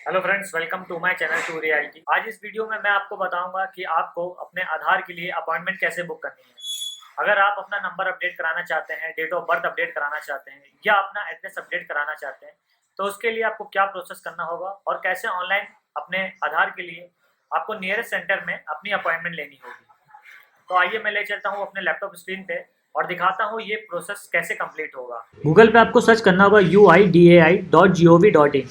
Hello friends, welcome to my channel to reality. आज इस video में मैं आपको बताऊंगा कि आपको अपने आधार के लिए अपॉइंटमेंट कैसे बुक करनी है। अगर आप अपना नंबर अपडेट कराना चाहते हैं, डेट ऑफ बर्थ अपडेट कराना चाहते हैं या अपना एड्रेस अपडेट कराना चाहते हैं, तो उसके लिए आपको क्या प्रोसेस करना होगा और कैसे ऑनलाइन अपने आधार के लिए आपको नियरेस्ट सेंटर में अपनी अपॉइंटमेंट लेनी होगी। तो आइए मैं ले चलता हूँ अपने लैपटॉप स्क्रीन पे और दिखाता हूँ ये प्रोसेस कैसे कंप्लीट होगा। गूगल पे आपको सर्च करना होगा uidai.gov.in।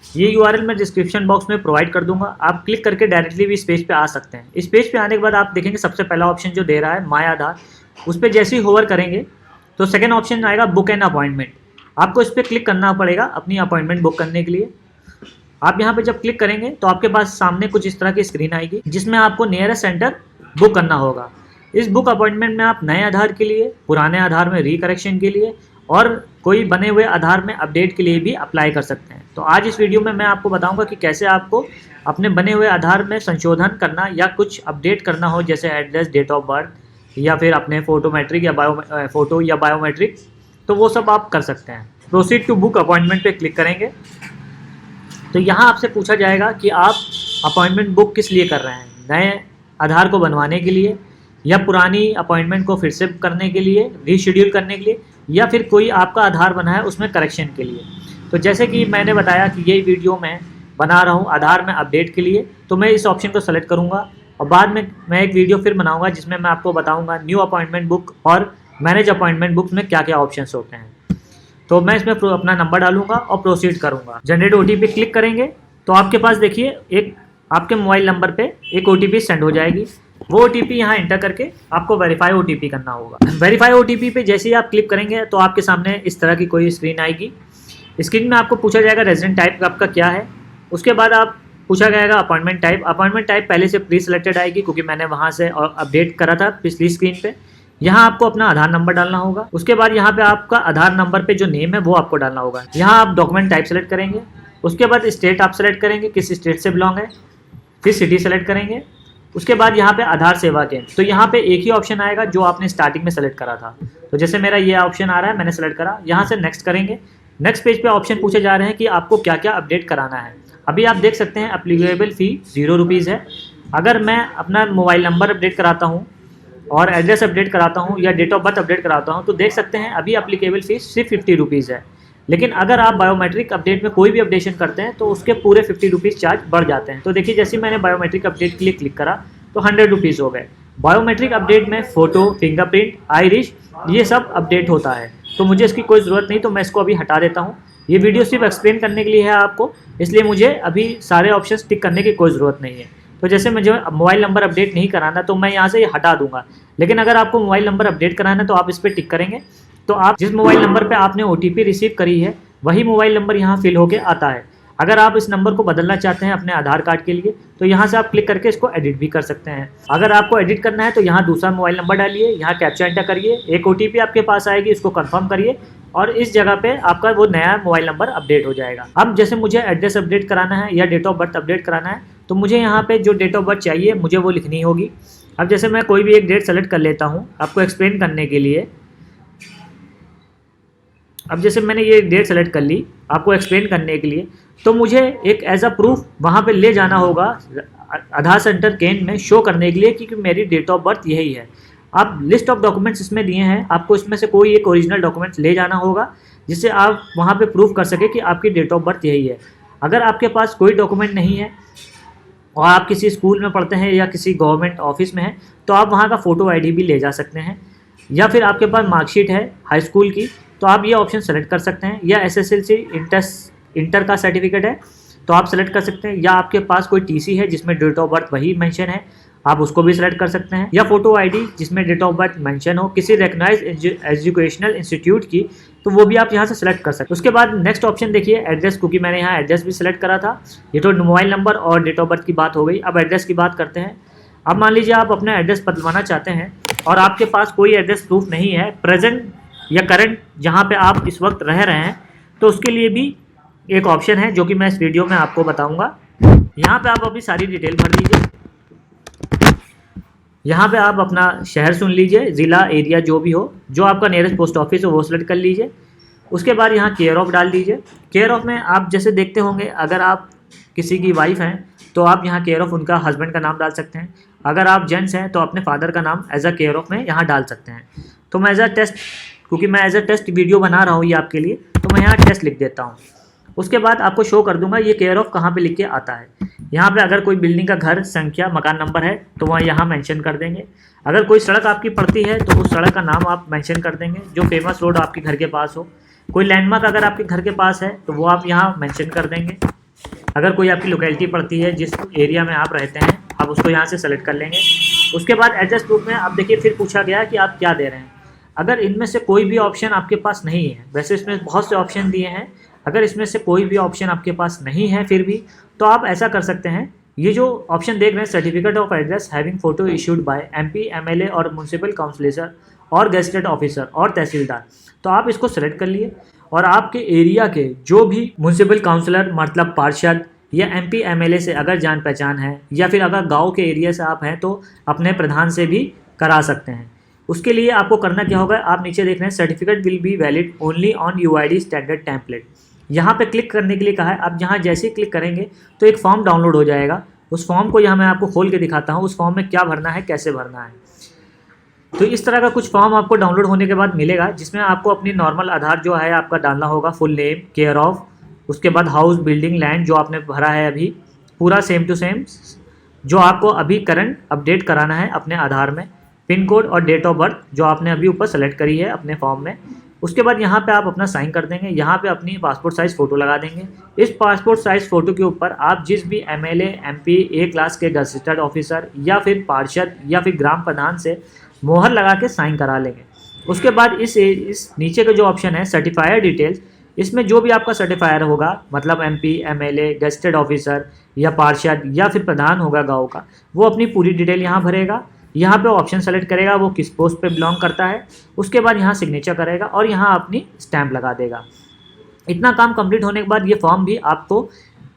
ये यूआरएल मैं डिस्क्रिप्शन बॉक्स में प्रोवाइड कर दूंगा। आप क्लिक करके डायरेक्टली भी इस पेज पे आ सकते हैं। इस पेज पे आने के बाद आप देखेंगे सबसे पहला ऑप्शन जो दे रहा है माय आधार, उस पर जैसे ही होवर करेंगे तो सेकेंड ऑप्शन आएगा बुक एन अपॉइंटमेंट। आपको इस पर क्लिक करना पड़ेगा अपनी अपॉइंटमेंट बुक करने के लिए। आप यहाँ पे जब क्लिक करेंगे तो आपके पास सामने कुछ इस तरह की स्क्रीन आएगी जिसमें आपको नियरेस्ट सेंटर बुक करना होगा। इस बुक अपॉइंटमेंट में आप नए आधार के लिए, पुराने आधार में रिकरेक्शन के लिए और कोई बने हुए आधार में अपडेट के लिए भी अप्लाई कर सकते हैं। तो आज इस वीडियो में मैं आपको बताऊंगा कि कैसे आपको अपने बने हुए आधार में संशोधन करना या कुछ अपडेट करना हो, जैसे एड्रेस, डेट ऑफ बर्थ या फिर अपने फोटोमेट्रिक या फोटो या बायोमेट्रिक, तो वो सब आप कर सकते हैं। प्रोसीड टू बुक अपॉइंटमेंट पे क्लिक करेंगे तो यहाँ आपसे पूछा जाएगा कि आप अपॉइंटमेंट बुक किस लिए कर रहे हैं, नए आधार को बनवाने के लिए या पुरानी अपॉइंटमेंट को फिर से करने के लिए, रीशेड्यूल करने के लिए, या फिर कोई आपका आधार बना है उसमें करेक्शन के लिए। तो जैसे कि मैंने बताया कि ये वीडियो मैं बना रहा हूँ आधार में अपडेट के लिए, तो मैं इस ऑप्शन को सेलेक्ट करूँगा और बाद में मैं एक वीडियो फिर बनाऊँगा जिसमें मैं आपको बताऊँगा न्यू अपॉइंटमेंट बुक और मैनेज अपॉइंटमेंट बुक में क्या क्या ऑप्शन होते हैं। तो मैं इसमें अपना नंबर डालूंगा और प्रोसीड करूँगा। जनरेट ओटीपी क्लिक करेंगे तो आपके पास देखिए एक आपके मोबाइल नंबर पे एक ओटीपी सेंड हो जाएगी। वो ओटीपी यहाँ एंटर करके आपको वेरीफाई ओटीपी करना होगा। वेरीफाई ओटीपी पे जैसे ही आप क्लिक करेंगे तो आपके सामने इस तरह की कोई स्क्रीन आएगी। स्क्रीन में आपको पूछा जाएगा रेजिडेंट टाइप आपका क्या है। उसके बाद आप पूछा जाएगा अपॉइंटमेंट टाइप। अपॉइंटमेंट टाइप पहले से प्री सिलेक्टेड आएगी क्योंकि मैंने वहाँ से अपडेट करा था पिछली स्क्रीन पे। यहाँ आपको अपना आधार नंबर डालना होगा। उसके बाद यहाँ पे आपका आधार नंबर पे जो नेम है वो आपको डालना होगा। यहाँ आप डॉक्यूमेंट टाइप सेलेक्ट करेंगे। उसके बाद स्टेट आप सेलेक्ट करेंगे, किस स्टेट से बिलोंग है, फिर सिटी सेलेक्ट करेंगे। उसके बाद यहाँ पे आधार सेवा केंद्र, तो यहाँ पे एक ही ऑप्शन आएगा जो आपने स्टार्टिंग में सेलेक्ट करा था। तो जैसे मेरा ये ऑप्शन आ रहा है, मैंने सेलेक्ट करा। यहाँ से नेक्स्ट करेंगे। नेक्स्ट पेज पे ऑप्शन पूछे जा रहे हैं कि आपको क्या क्या अपडेट कराना है। अभी आप देख सकते हैं अप्लीकेबल फ़ी 0 रुपीज़ है। अगर मैं अपना मोबाइल नंबर अपडेट कराता हूँ और एड्रेस अपडेट कराता हूँ या डेट ऑफ बर्थ अपडेट कराता हूँ तो देख सकते हैं अभी अप्लीकेबल फ़ीस सिर्फ 50 रुपीज़ है। लेकिन अगर आप बायोमेट्रिक अपडेट में कोई भी अपडेशन करते हैं तो उसके पूरे 50 रुपीज़ चार्ज बढ़ जाते हैं। तो देखिए जैसे मैंने बायोमेट्रिक अपडेट के लिए क्लिक करा तो 100 रुपीज़ हो गए। बायोमेट्रिक अपडेट में फ़ोटो, फिंगरप्रिंट, आइरिश ये सब अपडेट होता है, तो मुझे इसकी कोई ज़रूरत नहीं, तो मैं इसको अभी हटा देता हूँ। ये वीडियो सिर्फ एक्सप्लेन करने के लिए है आपको, इसलिए मुझे अभी सारे ऑप्शंस टिक करने की कोई ज़रूरत नहीं है। तो जैसे मुझे मोबाइल नंबर अपडेट नहीं कराना तो मैं यहाँ से ये हटा दूंगा। लेकिन अगर आपको मोबाइल नंबर अपडेट कराना है तो आप इस पर टिक करेंगे तो आप जिस मोबाइल नंबर पे आपने ओटीपी रिसीव करी है वही मोबाइल नंबर यहाँ फिल होके आता है। अगर आप इस नंबर को बदलना चाहते हैं अपने आधार कार्ड के लिए तो यहाँ से आप क्लिक करके इसको एडिट भी कर सकते हैं। अगर आपको एडिट करना है तो यहाँ दूसरा मोबाइल नंबर डालिए, यहाँ कैप्चा एंटर करिए, एक ओटीपी आपके पास आएगी, इसको कंफर्म करिए और इस जगह पे आपका वो नया मोबाइल नंबर अपडेट हो जाएगा। अब जैसे मुझे एड्रेस अपडेट कराना है या डेट ऑफ बर्थ अपडेट कराना है तो मुझे यहाँ पे जो डेट ऑफ बर्थ चाहिए मुझे वो लिखनी होगी। अब जैसे मैं कोई भी एक डेट सेलेक्ट कर लेता हूँ आपको एक्सप्लेन करने के लिए। अब जैसे मैंने ये डेट सेलेक्ट कर ली आपको एक्सप्लेन करने के लिए, तो मुझे एक एज अ प्रूफ वहाँ पे ले जाना होगा आधार सेंटर केंद्र में शो करने के लिए कि मेरी डेट ऑफ बर्थ यही है। आप लिस्ट ऑफ डॉक्यूमेंट्स इसमें दिए हैं, आपको इसमें से कोई एक ओरिजिनल डॉक्यूमेंट्स ले जाना होगा जिससे आप वहाँ पे प्रूफ कर सके कि आपकी डेट ऑफ बर्थ यही है। अगर आपके पास कोई डॉक्यूमेंट नहीं है और आप किसी स्कूल में पढ़ते हैं या किसी गवर्नमेंट ऑफिस में हैं तो आप वहाँ का फ़ोटो आईडी भी ले जा सकते हैं, या फिर आपके पास मार्कशीट है हाई स्कूल की तो आप ये ऑप्शन सेलेक्ट कर सकते हैं, या एसएसएलसी इंटर का सर्टिफिकेट है तो आप सेलेक्ट कर सकते हैं, या आपके पास कोई टीसी है जिसमें डेट ऑफ बर्थ वही मेंशन है आप उसको भी सिलेक्ट कर सकते हैं, या फोटो आईडी जिसमें डेट ऑफ बर्थ मेंशन हो किसी रिकॉग्नाइज्ड एजुकेशनल इंस्टीट्यूट की, तो वो भी आप यहाँ से सेलेक्ट कर सकते हैं। उसके बाद नेक्स्ट ऑप्शन देखिए एड्रेस, क्योंकि मैंने यहाँ एड्रेस भी सिलेक्ट करा था। ये तो मोबाइल नंबर और डेट ऑफ बर्थ की बात हो गई, अब एड्रेस की बात करते हैं। अब मान लीजिए आप अपना एड्रेस बदलवाना चाहते हैं और आपके पास कोई एड्रेस प्रूफ नहीं है प्रेजेंट या करंट जहाँ पे आप इस वक्त रह रहे हैं, तो उसके लिए भी एक ऑप्शन है जो कि मैं इस वीडियो में आपको बताऊंगा। यहाँ पे आप अपनी सारी डिटेल भर दीजिए। यहाँ पे आप अपना शहर सुन लीजिए, ज़िला, एरिया जो भी हो, जो आपका नियरेस्ट पोस्ट ऑफिस हो वो सेलेक्ट कर लीजिए। उसके बाद यहाँ केयर ऑफ़ डाल दीजिए। केयर ऑफ़ में आप जैसे देखते होंगे अगर आप किसी की वाइफ हैं तो आप यहाँ केयर ऑफ़ उनका हस्बैंड का नाम डाल सकते हैं। अगर आप जेंट्स हैं तो अपने फादर का नाम एज अ केयर ऑफ़ में यहाँ डाल सकते हैं। तो मैं एज अ टेस्ट, क्योंकि मैं एज अ टेस्ट वीडियो बना रहा हूँ ये आपके लिए, तो मैं यहाँ टेस्ट लिख देता हूँ। उसके बाद आपको शो कर दूंगा ये केयर ऑफ़ कहाँ पे लिख के आता है। यहाँ पे अगर कोई बिल्डिंग का घर संख्या मकान नंबर है तो वह यहाँ मेंशन कर देंगे। अगर कोई सड़क आपकी पड़ती है तो उस सड़क का नाम आप मेंशन कर देंगे, जो फेमस रोड आपके घर के पास हो। कोई लैंडमार्क अगर आपके घर के पास है तो वो आप यहाँ मेंशन कर देंगे। अगर कोई आपकी लोकेलिटी पड़ती है, जिस एरिया में आप रहते हैं, आप उसको यहाँ से सेलेक्ट कर लेंगे। उसके बाद एड्रेस प्रूफ में आप देखिए फिर पूछा गया कि आप क्या दे रहे हैं। अगर इनमें से कोई भी ऑप्शन आपके पास नहीं है, वैसे इसमें बहुत से ऑप्शन दिए हैं, अगर इसमें से कोई भी ऑप्शन आपके पास नहीं है फिर भी, तो आप ऐसा कर सकते हैं, ये जो ऑप्शन देख रहे हैं certificate of address having photo issued by MP, MLA और म्यूनसिपल काउंसिलर और गेजेटेड ऑफिसर और तहसीलदार, तो आप इसको सेलेक्ट कर लिए और आपके एरिया के जो भी म्यूनसिपल काउंसिलर मतलब पार्षद या MP, MLA से अगर जान पहचान है, या फिर अगर गाँव के एरिया से आप हैं तो अपने प्रधान से भी करा सकते हैं। उसके लिए आपको करना क्या होगा, आप नीचे देख रहे हैं certificate will be valid only on UID standard template. यहाँ पे क्लिक करने के लिए कहा है। आप जहाँ जैसे ही क्लिक करेंगे तो एक फॉर्म डाउनलोड हो जाएगा। उस फॉर्म को यहाँ मैं आपको खोल के दिखाता हूँ, उस फॉर्म में क्या भरना है, कैसे भरना है। तो इस तरह का कुछ फॉर्म आपको डाउनलोड होने के बाद मिलेगा, जिसमें आपको अपनी नॉर्मल आधार जो है आपका डालना होगा, फुल नेम, केयर ऑफ, उसके बाद हाउस, बिल्डिंग, लैंड जो आपने भरा है अभी पूरा सेम टू सेम, जो आपको अभी करंट अपडेट कराना है अपने आधार में, पिन कोड और डेट ऑफ बर्थ जो आपने अभी ऊपर सेलेक्ट करी है अपने फॉर्म में। उसके बाद यहाँ पे आप अपना साइन कर देंगे, यहाँ पे अपनी पासपोर्ट साइज़ फ़ोटो लगा देंगे। इस पासपोर्ट साइज़ फ़ोटो के ऊपर आप जिस भी MLA, MP, A क्लास के गजेटेड ऑफिसर या फिर पार्षद या फिर ग्राम प्रधान से मोहर लगा के साइन करा लेंगे। उसके बाद इस नीचे का जो ऑप्शन है सर्टिफायर डिटेल्स, इसमें जो भी आपका सर्टिफायर होगा, मतलब MP, MLA, गजेटेड ऑफिसर या पार्षद या फिर प्रधान होगा गाँव का, वो अपनी पूरी डिटेल यहाँ भरेगा। यहाँ पे ऑप्शन सेलेक्ट करेगा वो किस पोस्ट पे बिलोंग करता है, उसके बाद यहाँ सिग्नेचर करेगा और यहाँ अपनी स्टैंप लगा देगा। इतना काम कंप्लीट होने के बाद ये फॉर्म भी आपको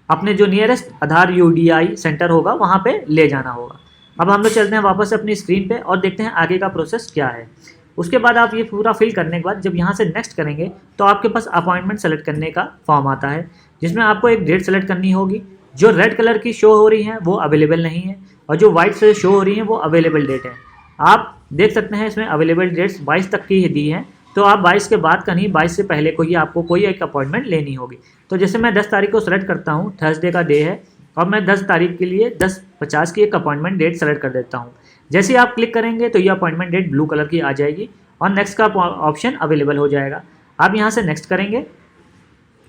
अपने जो नियरेस्ट आधार UDI सेंटर होगा वहाँ पे ले जाना होगा। अब हम लोग चलते हैं वापस अपनी स्क्रीन पे और देखते हैं आगे का प्रोसेस क्या है। उसके बाद आप ये पूरा फिल करने के बाद जब यहाँ से नेक्स्ट करेंगे तो आपके पास अपॉइंटमेंट सेलेक्ट करने का फॉर्म आता है, जिसमें आपको एक डेट सेलेक्ट करनी होगी। जो रेड कलर की शो हो रही है वो अवेलेबल नहीं है और जो वाइट से शो हो रही है वो अवेलेबल डेट है। आप देख सकते हैं इसमें अवेलेबल डेट्स 22 तक की दी हैं, तो आप 22 के बाद का नहीं, 22 से पहले को ही आपको कोई एक अपॉइंटमेंट लेनी होगी। तो जैसे मैं 10 तारीख को सेलेक्ट करता हूँ, थर्सडे का डे है, और मैं 10 तारीख के लिए 10:50 की एक अपॉइंटमेंट डेट सेलेक्ट कर देता हूँ। जैसे ही आप क्लिक करेंगे तो ये अपॉइंटमेंट डेट ब्लू कलर की आ जाएगी और नेक्स्ट का ऑप्शन अवेलेबल हो जाएगा। आप यहाँ से नेक्स्ट करेंगे।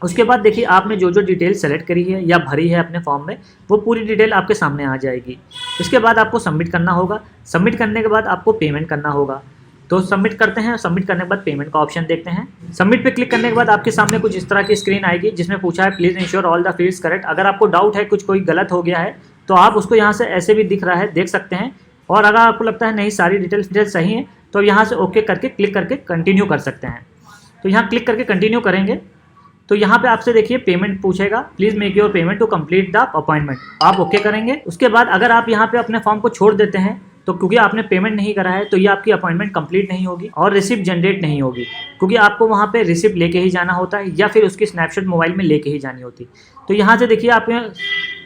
उसके बाद देखिए आपने जो जो डिटेल सेलेक्ट करी है या भरी है अपने फॉर्म में, वो पूरी डिटेल आपके सामने आ जाएगी। इसके बाद आपको सबमिट करना होगा। सबमिट करने के बाद आपको पेमेंट करना होगा। तो सबमिट करते हैं। सबमिट करने के बाद पेमेंट का ऑप्शन देखते हैं। सबमिट पे क्लिक करने के बाद आपके सामने कुछ इस तरह की स्क्रीन आएगी, जिसमें पूछा है please ensure all the fields correct. अगर आपको डाउट है कुछ कोई गलत हो गया है तो आप उसको यहाँ से ऐसे भी दिख रहा है देख सकते हैं, और अगर आपको लगता है नहीं सारी डिटेल्स सही हैं तो यहाँ से ओके करके क्लिक करके कंटिन्यू कर सकते हैं। तो यहाँ क्लिक करके कंटिन्यू करेंगे तो यहाँ पे आपसे देखिए पेमेंट पूछेगा, please make your payment to complete the appointment. आप ओके करेंगे। उसके बाद अगर आप यहाँ पे अपने फॉर्म को छोड़ देते हैं तो क्योंकि आपने पेमेंट नहीं करा है तो ये आपकी अपॉइंटमेंट कंप्लीट नहीं होगी और रिसिप्ट जनरेट नहीं होगी, क्योंकि आपको वहाँ पे रिसिप्ट लेके ही जाना होता है या फिर उसकी स्नैपशॉट मोबाइल में लेके ही जानी होती। तो यहाँ से देखिए आपने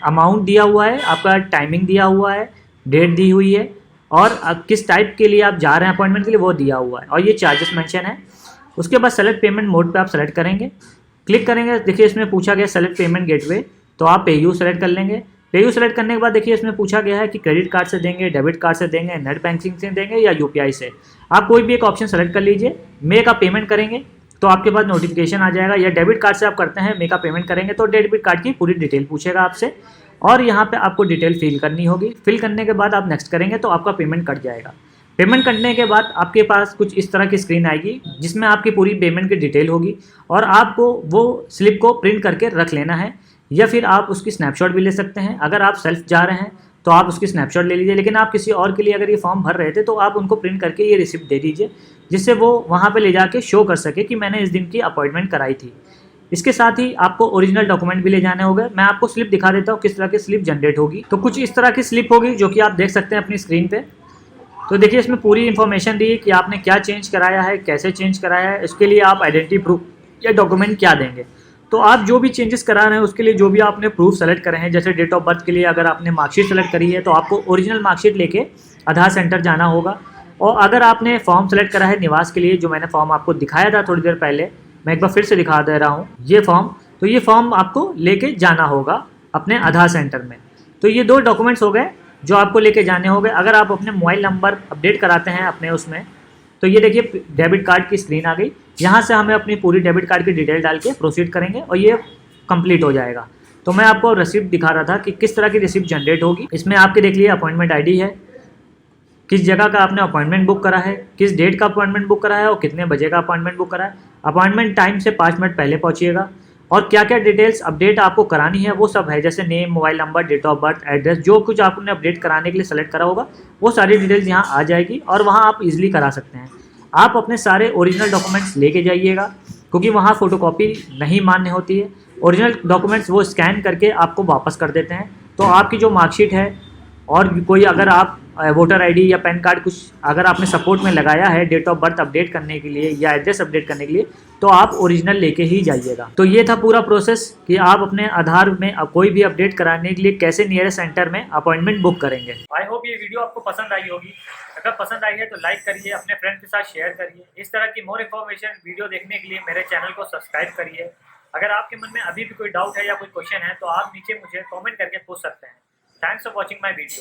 अमाउंट दिया हुआ है, आपका टाइमिंग दिया हुआ है, डेट दी हुई है और किस टाइप के लिए आप जा रहे हैं अपॉइंटमेंट के लिए वो दिया हुआ है और ये चार्जेस मेंशन है। उसके बाद सेलेक्ट पेमेंट मोड पे आप सेलेक्ट करेंगे। क्लिक करेंगे, देखिए इसमें पूछा गया सेलेक्ट पेमेंट गेटवे, तो आप पेयू सेलेक्ट कर लेंगे। पेयू सेलेक्ट करने के बाद देखिए इसमें पूछा गया है कि क्रेडिट कार्ड से देंगे, डेबिट कार्ड से देंगे, नेट बैंकिंग से देंगे या UPI से। आप कोई भी एक ऑप्शन सेलेक्ट कर लीजिए। मेक आप पेमेंट करेंगे तो आपके पास नोटिफिकेशन आ जाएगा, या डेबिट कार्ड से आप करते हैं मेक आप पेमेंट करेंगे तो डेबिट कार्ड की पूरी डिटेल पूछेगा आपसे और यहाँ पे आपको डिटेल फिल करनी होगी। फिल करने के बाद आप नेक्स्ट करेंगे तो आपका पेमेंट कट जाएगा। पेमेंट करने के बाद आपके पास कुछ इस तरह की स्क्रीन आएगी, जिसमें आपकी पूरी पेमेंट की डिटेल होगी और आपको वो स्लिप को प्रिंट करके रख लेना है, या फिर आप उसकी स्नैपशॉट भी ले सकते हैं। अगर आप सेल्फ जा रहे हैं तो आप उसकी स्नैपशॉट ले लीजिए, लेकिन आप किसी और के लिए अगर ये फॉर्म भर रहे थे तो आप उनको प्रिंट करके ये रिसिप्ट दे दीजिए, जिससे वो वहाँ पे ले जाके शो कर सके कि मैंने इस दिन की अपॉइंटमेंट कराई थी। इसके साथ ही आपको ओरिजिनल डॉक्यूमेंट भी ले जाने होंगे। मैं आपको स्लिप दिखा देता हूँ किस तरह की स्लिप जनरेट होगी। तो कुछ इस तरह की स्लिप होगी जो कि आप देख सकते हैं अपनी स्क्रीन पे। तो देखिए इसमें पूरी इन्फॉर्मेशन दी कि आपने क्या चेंज कराया है, कैसे चेंज कराया है, इसके लिए आप आइडेंटिटी प्रूफ या डॉक्यूमेंट क्या देंगे। तो आप जो भी चेंजेस करा रहे हैं उसके लिए जो भी आपने प्रूफ सेलेक्ट करे हैं, जैसे डेट ऑफ बर्थ के लिए अगर आपने मार्कशीट सेलेक्ट करी है तो आपको ओरिजिनल मार्कशीट लेके आधार सेंटर जाना होगा। और अगर आपने फॉर्म सेलेक्ट करा है निवास के लिए, जो मैंने फॉर्म आपको दिखाया था थोड़ी देर पहले, मैं एक बार फिर से दिखा दे रहा हूँ ये फॉर्म, तो ये फॉर्म आपको लेके जाना होगा अपने आधार सेंटर में। तो ये 2 डॉक्यूमेंट्स हो गए जो आपको लेके जाने होंगे। अगर आप अपने मोबाइल नंबर अपडेट कराते हैं अपने उसमें, तो ये देखिए डेबिट कार्ड की स्क्रीन आ गई। यहाँ से हमें अपनी पूरी डेबिट कार्ड की डिटेल डाल के प्रोसीड करेंगे और ये कंप्लीट हो जाएगा। तो मैं आपको रिसिप्ट दिखा रहा था कि किस तरह की रिसिप्ट जनरेट होगी। इसमें आपके देख लिए अपॉइंटमेंट आईडी है, किस जगह का आपने अपॉइंटमेंट बुक करा है, किस डेट का अपॉइंटमेंट बुक करा है और कितने बजे का अपॉइंटमेंट बुक करा है। अपॉइंटमेंट टाइम से 5 मिनट पहले पहुंचिएगा और क्या क्या डिटेल्स अपडेट आपको करानी है वो सब है, जैसे name, mobile number, date of birth, address, जो कुछ आपने अपडेट कराने के लिए सेलेक्ट करा होगा वो सारी डिटेल्स यहाँ आ जाएगी और वहाँ आप इजीली करा सकते हैं। आप अपने सारे ओरिजिनल डॉक्यूमेंट्स लेके जाइएगा क्योंकि वहाँ फ़ोटोकॉपी नहीं मान्य होती है। ओरिजिनल डॉक्यूमेंट्स वो स्कैन करके आपको वापस कर देते हैं। तो आपकी जो मार्कशीट है और कोई अगर आप वोटर आईडी या पैन कार्ड कुछ अगर आपने सपोर्ट में लगाया है डेट ऑफ बर्थ अपडेट करने के लिए या एड्रेस अपडेट करने के लिए, तो आप ओरिजिनल लेके ही जाइएगा। तो ये था पूरा प्रोसेस कि आप अपने आधार में कोई भी अपडेट कराने के लिए कैसे नियरेस्ट सेंटर में अपॉइंटमेंट बुक करेंगे। आई होप ये वीडियो आपको पसंद आई होगी। अगर पसंद आई है तो लाइक करिए, अपने फ्रेंड के साथ शेयर करिए। इस तरह की मोर इन्फॉर्मेशन वीडियो देखने के लिए मेरे चैनल को सब्सक्राइब करिए। अगर आपके मन में अभी भी कोई डाउट है या कोई क्वेश्चन है तो आप नीचे मुझे कॉमेंट करके पूछ सकते हैं। Thanks for watching my video.